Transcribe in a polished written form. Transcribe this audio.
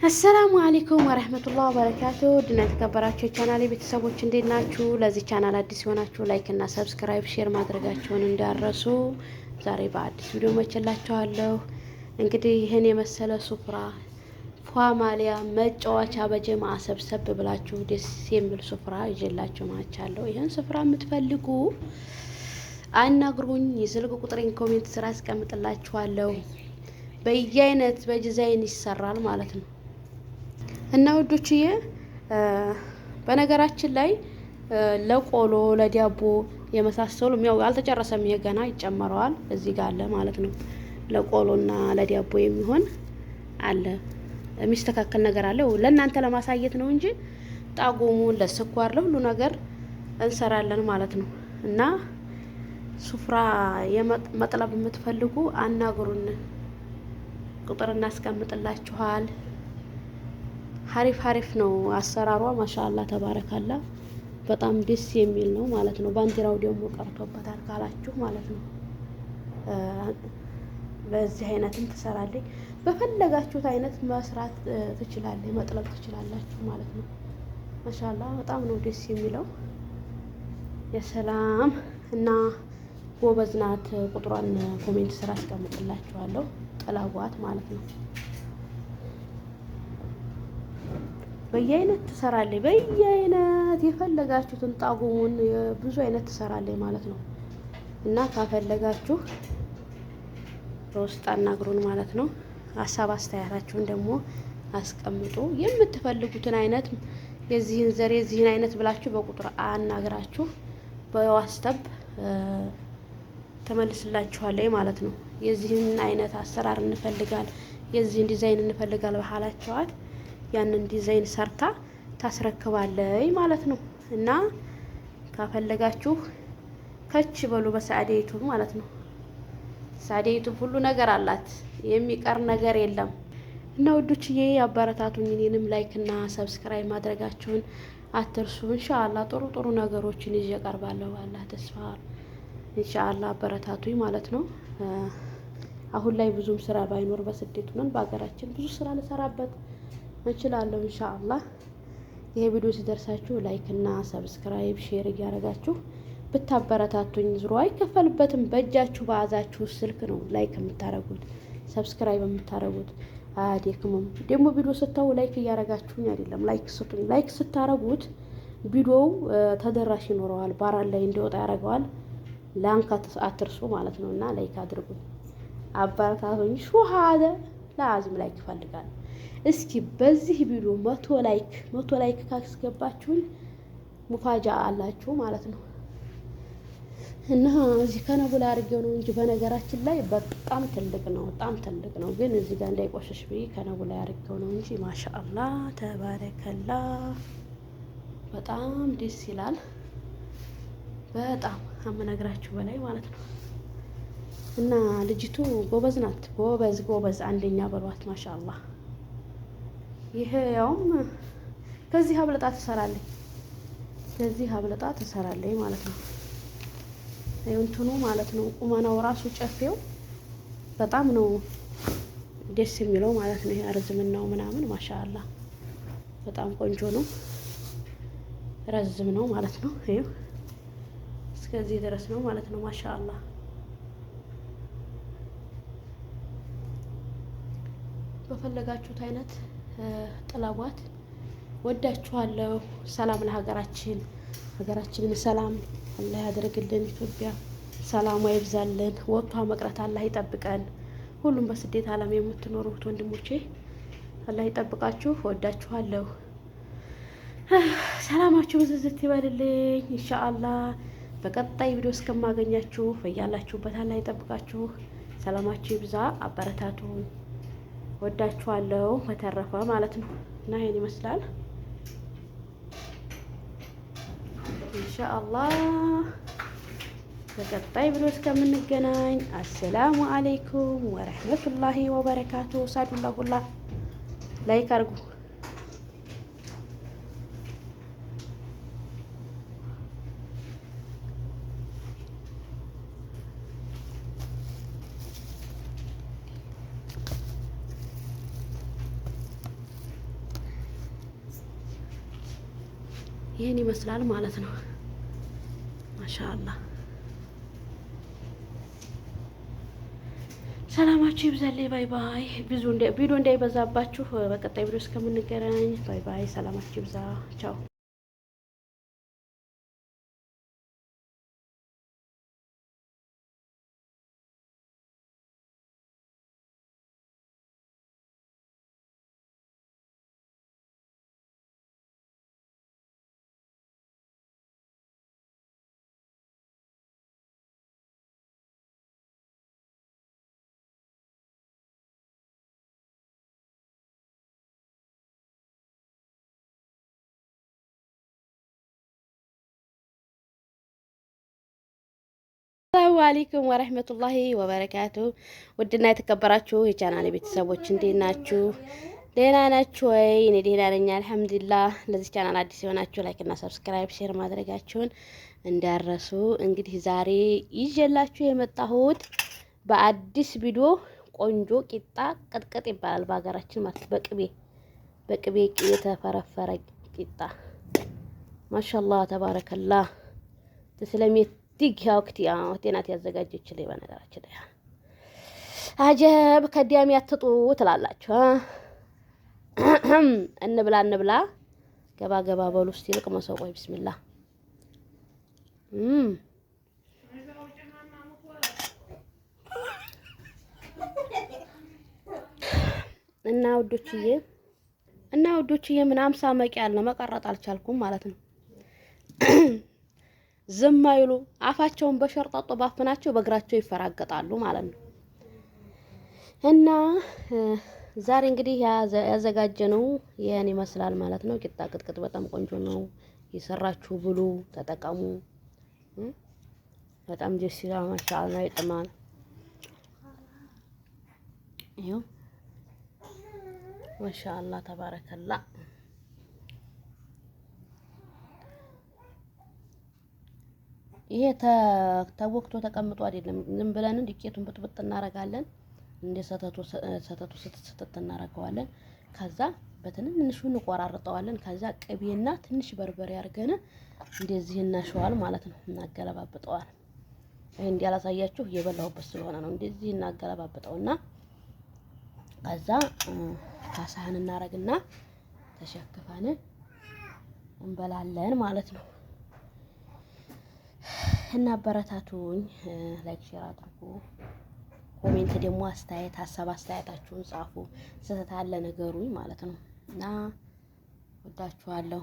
አሰላሙ አለይኩም ወራህመቱላሂ ወበረካቱ ድና የተከበራችሁ ቻናሌ ቤተሰቦች እንዴት ናችሁ? ለዚህ ቻናል አዲስ ሆናችሁ ላይክ እና ሰብስክራይብ ሼር ማድረጋችሁን እንዳረሱ። ዛሬ በአዲስ ቪዲዮ መጥቻለሁ። እንግዲህ ይሄን የመሰለ ሱፍራ ፏማሊያ መጫወቻ በጀማ ሰብሰብ ብላችሁ ደስ የሚል ሱፍራ ይዤላችሁ ማቻለሁ። ይሄን ሱፍራ የምትፈልጉ አናግሩኝ። የስልክ ቁጥሬን ኮሜንት ስራ አስቀምጥላችኋለሁ። በየአይነት በዲዛይን ይሰራል ማለት ነው። እና ውዶችዬ በነገራችን ላይ ለቆሎ ለዳቦ የመሳሰሉም ያው አልተጨረሰም። ይሄ ገና ይጨመረዋል። እዚህ ጋር አለ ማለት ነው። ለቆሎና ለዳቦ የሚሆን አለ። የሚስተካከል ነገር አለው። ለእናንተ ለማሳየት ነው እንጂ ጣጎሙን ለስኳር ለሁሉ ነገር እንሰራለን ማለት ነው። እና ሱፍራ መጥለብ የምትፈልጉ አናግሩን፣ ቁጥር እናስቀምጥላችኋል። ሀሪፍ ነው አሰራሯ። ማሻአላ ተባረካላ። በጣም ደስ የሚል ነው ማለት ነው። ባንዲራው ደግሞ ቀርቶበታል ካላችሁ ማለት ነው። በዚህ አይነትም ትሰራለች። በፈለጋችሁት አይነት መስራት ትችላለች፣ መጥለብ ትችላላችሁ ማለት ነው። ማሻአላ በጣም ነው ደስ የሚለው። የሰላም እና ጎበዝ ናት። ቁጥሯን ኮሜንት ስራ አስቀምጥላችኋለሁ። ጥላቧት ማለት ነው። በየአይነት ትሰራለች። በየአይነት የፈለጋችሁትን ጣጉሙን ብዙ አይነት ትሰራለች ማለት ነው። እና ካፈለጋችሁ በውስጥ አናግሩን ማለት ነው። ሀሳብ አስተያየታችሁን ደግሞ አስቀምጡ። የምትፈልጉትን አይነት የዚህን ዘር የዚህን አይነት ብላችሁ በቁጥር አናግራችሁ በዋትስአፕ ተመልስላችኋለች ማለት ነው። የዚህን አይነት አሰራር እንፈልጋል፣ የዚህን ዲዛይን እንፈልጋል ባህላችኋት ያንን ዲዛይን ሰርታ ታስረክባለች ማለት ነው። እና ካፈለጋችሁ ከች በሉ በሳዕዲይቱ ማለት ነው። ሳዕዲይቱ ሁሉ ነገር አላት፣ የሚቀር ነገር የለም። እና ውዶችዬ አበረታቱኝ። እኔንም ላይክ እና ሰብስክራይብ ማድረጋችሁን አትርሱ። ኢንሻአላህ ጥሩ ነገሮችን ይዤ እቀርባለሁ። አላህ ተስፋ ኢንሻአላህ አበረታቱኝ ማለት ነው። አሁን ላይ ብዙም ስራ ባይኖር በስደቱ ነን፣ በሀገራችን ብዙ ስራ ልሰራበት እንችላለሁ ኢንሻአላህ። ይሄ ቪዲዮ ሲደርሳችሁ ላይክ እና ሰብስክራይብ ሼር እያደረጋችሁ ብታበረታቱኝ፣ ዙሮ አይከፈልበትም። በእጃችሁ በያዛችሁ ስልክ ነው ላይክ የምታረጉት ሰብስክራይብ የምታረጉት፣ አያደክሙም። ደግሞ ቪዲዮ ስታዩ ላይክ እያደረጋችሁኝ አይደለም፣ ላይክ ስጡኝ። ላይክ ስታረጉት ቪዲዮው ተደራሽ ይኖረዋል፣ ባራን ላይ እንዲወጣ ያደርገዋል። ላንካ አትርሱ ማለት ነው። እና ላይክ አድርጉ፣ አበረታቱኝ። ሹሃደ ላዝም ላይክ ይፈልጋል። እስኪ በዚህ ቪዲዮ መቶ ላይክ ካስገባችሁኝ ሙፋጃ አላችሁ ማለት ነው። እና እዚህ ከነቡላ አድርጌው ነው እንጂ በነገራችን ላይ በጣም ትልቅ ነው፣ በጣም ትልቅ ነው። ግን እዚህ ጋር እንዳይቆሸሽ ብዬ ከነቡላ አድርጌው ነው እንጂ ማሻአላ ተባረከላ በጣም ደስ ይላል። በጣም አመነግራችሁ በላይ ማለት ነው። እና ልጅቱ ጎበዝ ናት፣ ጎበዝ አንደኛ በሏት ማሻአላ። ይሄ ያውም ከዚህ አብለጣ ትሰራለች ማለት ነው። እንትኑ ማለት ነው ቁመናው ራሱ ጨፌው በጣም ነው ደስ የሚለው ማለት ነው። ይሄ ርዝምናው ምናምን ማሻአላ በጣም ቆንጆ ነው፣ ረዝም ነው ማለት ነው። ይሄው እስከዚህ ድረስ ነው ማለት ነው ማሻአላ። በፈለጋችሁት አይነት ጥለቧት። ወዳችኋለሁ። ሰላም ለሀገራችን፣ ሀገራችንን ሰላም አላህ ያደርግልን። ኢትዮጵያ ሰላሟ ይብዛልን። ወጥቷ መቅረት አላህ ይጠብቀን። ሁሉም በስደት ዓለም የምትኖሩት ወንድሞቼ አላህ ይጠብቃችሁ። ወዳችኋለሁ። ሰላማችሁ ብዝዝት ይበልልኝ ኢንሻአላህ። በቀጣይ ቪዲዮ እስከማገኛችሁ በያላችሁበት አላህ ይጠብቃችሁ። ሰላማችሁ ይብዛ። አበረታቱን። ወዳችኋለሁ። በተረፈ ማለት ነው እና ይሄን ይመስላል ኢንሻአላህ። በቀጣይ ቪዲዮ እስከምንገናኝ አሰላሙ አለይኩም ወረህመቱላሂ ወበረካቱ። ሳዱላ ሁላ ላይክ አድርጉ። ይህን ይመስላል ማለት ነው። ማሻአላህ ሰላማችሁ ይብዛልኝ። ባይ ባይ። ቪዲዮ እንዳይበዛባችሁ በቀጣይ ቪዲዮ እስከምንገናኝ ባይ ባይ። ሰላማችሁ ይብዛ። ቻው አለይኩም ወረህመቱላሂ ወበረካቱ። ውድና የተከበራችሁ የቻናሌ ቤተሰቦች እንዴት ናችሁ? ደህና ናችሁ ወይ? እኔ ደህና ነኝ አልሐምዱሊላህ። ለዚህ ቻናል አዲስ የሆናችሁ ላይክ እና ሰብስክራይብ ሼር ማድረጋችሁን እንዳረሱ። እንግዲህ ዛሬ ይዤላችሁ የመጣሁት በአዲስ ቪዲዮ ቆንጆ ቂጣ ቅጥቅጥ ይባላል በሀገራችን ማለት በቅቤ የተፈረፈረ ቂጣ ማሻአላህ ተባረከላህ ተስለሚት ዲግ ያውክቲ አውቴናት ያዘጋጀችልኝ በነገራችን ላይ አጀብ ከዲያም ያትጡ ትላላችሁ። እንብላ ገባ ገባ በሉ እስቲ ልቅመሰው። ቆይ ቢስሚላህ እና ውዶችዬ ምን አምሳ መቂያል ነው መቀረጥ አልቻልኩም ማለት ነው። ዝም አይሉ አፋቸውን በሸርጣጦ ባፍናቸው በእግራቸው ይፈራገጣሉ ማለት ነው። እና ዛሬ እንግዲህ ያዘጋጀነው ያን ይመስላል ማለት ነው። ቂጣ ቅጥቅጥ በጣም ቆንጆ ነው። የሰራችሁ ብሉ ተጠቀሙ። በጣም ደስ ይላል። ማሻአላህ ይጥማል። ይኸው ማሻአላህ ተባረከላህ። ይሄ ተወክቶ ተቀምጦ አይደለም። ዝም ብለን ዱቄቱን ብጥብጥ እናረጋለን። እንደ ሰተቱ ስትት እናረጋዋለን። ከዛ በትንንሹ እንቆራርጠዋለን። ከዛ ቅቤና ትንሽ በርበሬ አድርገን እንደዚህ እናሸዋል ማለት ነው። እናገለባብጠዋል። ይሄ እንዲያላሳያችሁ እየበላሁበት ስለሆነ ነው። እንደዚህ እናገለባብጠውና ከዛ ካሳህን እናረግና ተሸክፈን እንበላለን ማለት ነው። እና አበረታቱኝ። ላይክ ሼር አድርጉ። ኮሜንት ደግሞ ሀሳብ አስተያየታችሁን ጻፉ። ስህተት አለ ነገሩኝ ማለት ነው። እና ወዳችኋለሁ።